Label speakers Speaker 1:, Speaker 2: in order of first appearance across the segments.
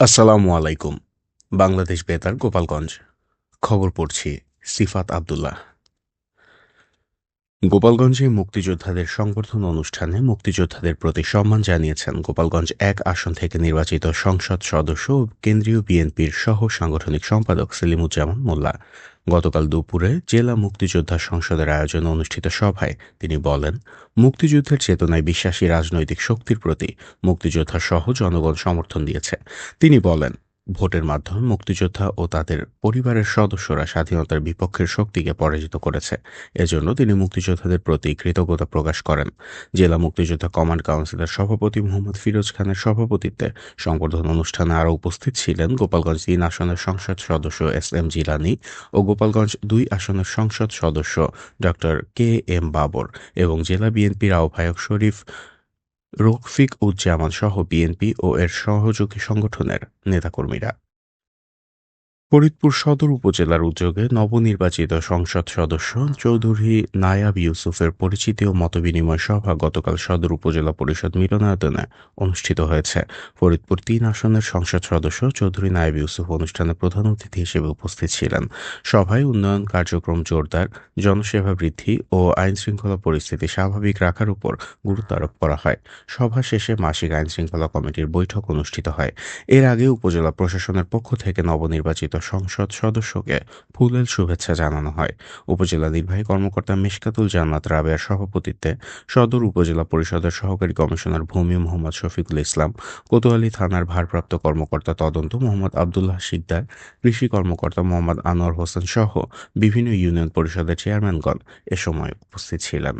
Speaker 1: আসসালামু আলাইকুম। বাংলাদেশ বেতার গোপালগঞ্জ। খবর পড়ছি সিফাত আবদুল্লাহ। গোপালগঞ্জে মুক্তিযোদ্ধাদের সংবর্ধনা অনুষ্ঠানে মুক্তিযোদ্ধাদের প্রতি সম্মান জানিয়েছেন গোপালগঞ্জ ১ আসন থেকে নির্বাচিত সংসদ সদস্য ও কেন্দ্রীয় বিএনপির সহ সাংগঠনিক সম্পাদক সেলিমুজ্জামান মোল্লা। গতকাল দুপুরে জেলা মুক্তিযোদ্ধা সংসদের আয়োজনে অনুষ্ঠিত সভায় তিনি বলেন, মুক্তিযুদ্ধের চেতনায় বিশ্বাসী রাজনৈতিক শক্তির প্রতি মুক্তিযোদ্ধা সহ জনগণ সমর্থন দিয়েছে। তিনি বলেন, ভোটের মাধ্যমে মুক্তিযোদ্ধা ও তাদের পরিবারের সদস্যরা স্বাধীনতার বিপক্ষের শক্তিকে পরাজিত করেছে। এজন্য তিনি মুক্তিযোদ্ধাদের প্রতি কৃতজ্ঞতা প্রকাশ করেন। জেলা মুক্তিযোদ্ধা কমান্ড কাউন্সিলের সভাপতি মোহাম্মদ ফিরোজ খানের সভাপতিত্বে সংবর্ধনা অনুষ্ঠানে আরও উপস্থিত ছিলেন গোপালগঞ্জ ৩ আসনের সংসদ সদস্য এস জিলানী ও গোপালগঞ্জ ২ আসনের সংসদ সদস্য ড কে বাবর এবং জেলা বিএনপির আহ্বায়ক শরীফ রফিক-উজ-জামান সহ বিএনপি ও এর সহযোগী সংগঠনের নেতাকর্মীরা। ফরিদপুর সদর উপজেলার উদ্যোগে নবনির্বাচিত সংসদ সদস্য চৌধুরী নায়াব ইউসুফের পরিচিতি ও মতবিনিময় সভা গতকাল সদর উপজেলা পরিষদ মিলনায়তনে অনুষ্ঠিত হয়েছে। ফরিদপুর ৩ আসনের সংসদ সদস্য চৌধুরী নায়াব ইউসুফ অনুষ্ঠানে প্রধান অতিথি হিসেবে উপস্থিত ছিলেন। সভায় উন্নয়ন কার্যক্রম জোরদার, জনসেবা বৃদ্ধি ও আইনশৃঙ্খলা পরিস্থিতি স্বাভাবিক রাখার উপর গুরুত্ব আরোপ করা হয়। সভা শেষে মাসিক আইনশৃঙ্খলা কমিটির বৈঠক অনুষ্ঠিত হয়। এর আগে উপজেলা প্রশাসনের পক্ষ থেকে নবনির্বাচিত সংসদ সদস্যকে ফুলেল শুভেচ্ছা জানানো হয়। উপজেলা নির্বাহী কর্মকর্তা মিশকাতুল জান্নাত রাবেয়ার সভাপতিত্বে সদর উপজেলা পরিষদের সহকারী কমিশনার ভূমি মোহাম্মদ শফিকুল ইসলাম, কোতোয়ালী থানার ভারপ্রাপ্ত কর্মকর্তা তদন্ত মোহাম্মদ আবদুল্লাহ সিকদার, কৃষি কর্মকর্তা মোহাম্মদ আনোয়ার হোসেন সহ বিভিন্ন ইউনিয়ন পরিষদের চেয়ারম্যানগণ এ সময় উপস্থিত ছিলেন।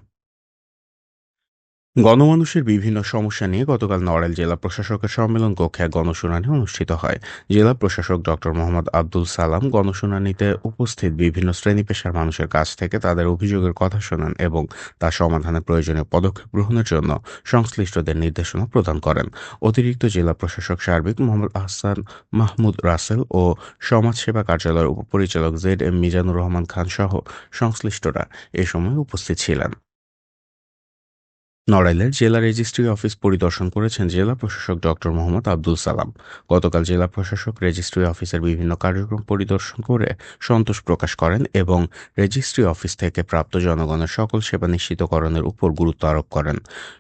Speaker 1: গণমানুষের বিভিন্ন সমস্যা নিয়ে গতকাল নড়াইল জেলা প্রশাসকের সম্মেলন কক্ষে এক গণশুনানি অনুষ্ঠিত হয়। জেলা প্রশাসক ডক্টর মোহাম্মদ আব্দুল সালাম গণশুনানিতে উপস্থিত বিভিন্ন শ্রেণী পেশার মানুষের কাছ থেকে তাদের অভিযোগের কথা শোনেন এবং তা সমাধানে প্রয়োজনীয় পদক্ষেপ গ্রহণের জন্য সংশ্লিষ্টদের নির্দেশনা প্রদান করেন। অতিরিক্ত জেলা প্রশাসক সার্বিক মোহাম্মদ আহসান মাহমুদ রাসেল ও সমাজসেবা কার্যালয়ের উপপরিচালক জেড মিজানুর রহমান খান সহ সংশ্লিষ্টরা এ সময় উপস্থিত ছিলেন। নড়াইলের জেলা রেজিস্ট্রি অফিস পরিদর্শন করেছেন জেলা প্রশাসক ডক্টর মোহাম্মদ আব্দুল সালাম। গতকাল জেলা প্রশাসক রেজিস্ট্রি অফিসের বিভিন্ন কার্যক্রম পরিদর্শন করে সন্তোষ প্রকাশ করেন এবং রেজিস্ট্রি অফিস থেকে প্রাপ্ত জনগণের সকল সেবা নিশ্চিতকরণের উপর গুরুত্ব আরোপ করেন।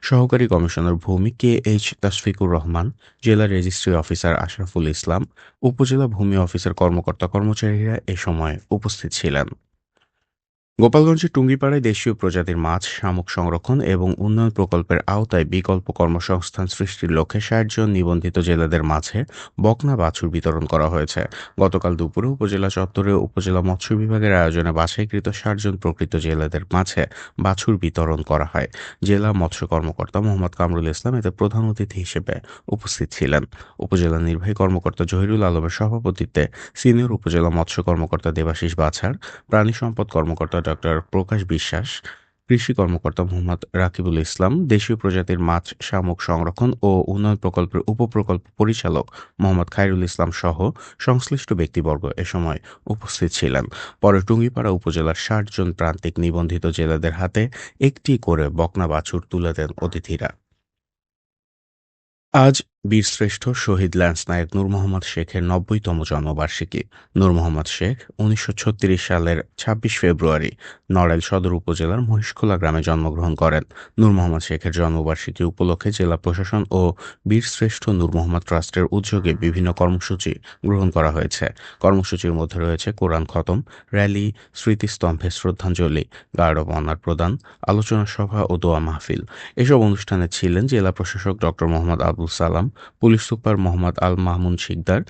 Speaker 1: সহকারী কমিশনার ভূমি কে তাশফিকুর রহমান, জেলা রেজিস্ট্রি অফিসার আশরাফুল ইসলাম, উপজেলা ভূমি অফিসের কর্মকর্তা কর্মচারীরা এ সময় উপস্থিত ছিলেন। গোপালগঞ্জের টুঙ্গিপাড়ায় দেশীয় প্রজাতির মাছ, শামুক সংরক্ষণ এবং উন্নয়ন প্রকল্পের আওতায় বিকল্প কর্মসংস্থান সৃষ্টির লক্ষ্যে ৬০ জন নিবন্ধিত জেলেদের মাঝে বকনা বাছুর বিতরণ করা হয়েছে। গতকাল দুপুরে উপজেলা চত্বরে উপজেলা মৎস্য বিভাগের আয়োজনে বাছাইকৃত ৬০ জন প্রকৃত জেলেদের মাঝে বাছুর বিতরণ করা হয়। জেলা মৎস্য কর্মকর্তা মোহাম্মদ কামরুল ইসলাম এতে প্রধান অতিথি হিসেবে উপস্থিত ছিলেন। উপজেলা নির্বাহী কর্মকর্তা জহিরুল আলমের সভাপতিত্বে সিনিয়র উপজেলা মৎস্য কর্মকর্তা দেবাশিস বাছার, প্রাণী সম্পদ কর্মকর্তা ডক্টর প্রকাশ বিশ্বাস, কৃষি কর্মকর্তা মোহাম্মদ রাকিবুল ইসলাম, দেশীয় প্রজাতির মাছ, শামুক সংরক্ষণ ও উন্নয়ন প্রকল্পের উপপ্রকল্প পরিচালক মোহাম্মদ খায়রুল ইসলাম সহ সংশ্লিষ্ট ব্যক্তিবর্গ এ সময় উপস্থিত ছিলেন। পরে টুঙ্গিপাড়া উপজেলার ৬০ জন প্রান্তিক নিবন্ধিত জেলেদের হাতে একটি করে বকনা বাছুর তুলে দেন অতিথিরা। আজ বীরশ্রেষ্ঠ শহীদ ল্যান্স নায়েক নূর মোহাম্মদ শেখের ৯০তম জন্মবার্ষিকী। নূর মোহাম্মদ শেখ ১৯৩৬ সালের ২৬ ফেব্রুয়ারি নড়াইল সদর উপজেলার মহিষখোলা গ্রামে জন্মগ্রহণ করেন। নূর মোহাম্মদ শেখের জন্মবার্ষিকী উপলক্ষে জেলা প্রশাসন ও বীরশ্রেষ্ঠ নূর মোহাম্মদ ট্রাস্টের উদ্যোগে বিভিন্ন কর্মসূচি গ্রহণ করা হয়েছে। কর্মসূচির মধ্যে রয়েছে কোরআন খতম, র্যালি, স্মৃতিস্তম্ভে শ্রদ্ধাঞ্জলি, গার্ড অব অনার প্রদান, আলোচনা সভা ও দোয়া মাহফিল। এসব অনুষ্ঠানে ছিলেন জেলা প্রশাসক ডক্টর মোহাম্মদ আবুল সালাম, পুলিশ সুপার মোহাম্মদ আল মামুন শিকদার,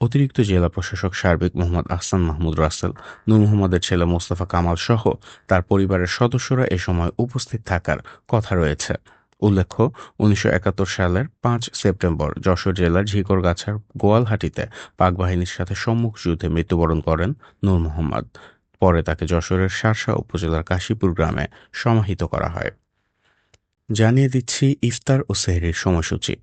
Speaker 1: অতিরিক্ত জেলা প্রশাসক সার্বিক মোহাম্মদ আহসান মাহমুদ রাসেল, নূর মোহাম্মদের ছেলে মোস্তফা কামাল সহ তার পরিবারের সদস্যরা এ সময় উপস্থিত থাকার কথা রয়েছে। উল্লেখ্য, ১৯৭১ সালের ৫ সেপ্টেম্বর যশোর জেলার ঝিকরগাছার গোয়ালহাটিতে পাক বাহিনীর সাথে সম্মুখ যুদ্ধে মৃত্যুবরণ করেন নূর মোহাম্মদ। পরে তাকে যশোরের শার্শা উপজেলার কাশীপুর গ্রামে সমাহিত করা হয়। জানিয়ে দিচ্ছি ইফতার ও সেহরির সময়সূচি।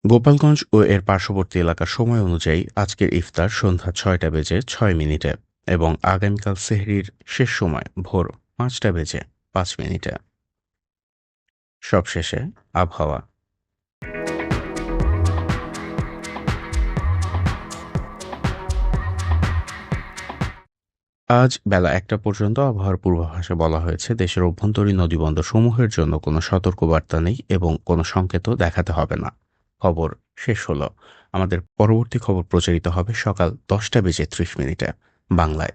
Speaker 1: গোপালগঞ্জ ও এর পার্শ্ববর্তী এলাকার সময় অনুযায়ী আজকের ইফতার সন্ধ্যা ৬টা বেজে ৬ মিনিটে এবং আগামীকাল সেহরির শেষ সময় ভোর ৫টা বেজে ৫ মিনিটে। সবশেষে আবহাওয়া। আজ বেলা ১টা পর্যন্ত আবহাওয়ার পূর্বাভাসে বলা হয়েছে দেশের অভ্যন্তরীণ নদীবন্দর সমূহের জন্য কোনো সতর্কবার্তা নেই এবং কোনো সংকেতও দেখাতে হবে না। খবর শেষ হলো। আমাদের পরবর্তী খবর প্রচারিত হবে সকাল ১০টা বেজে ৩০ মিনিটে বাংলায়।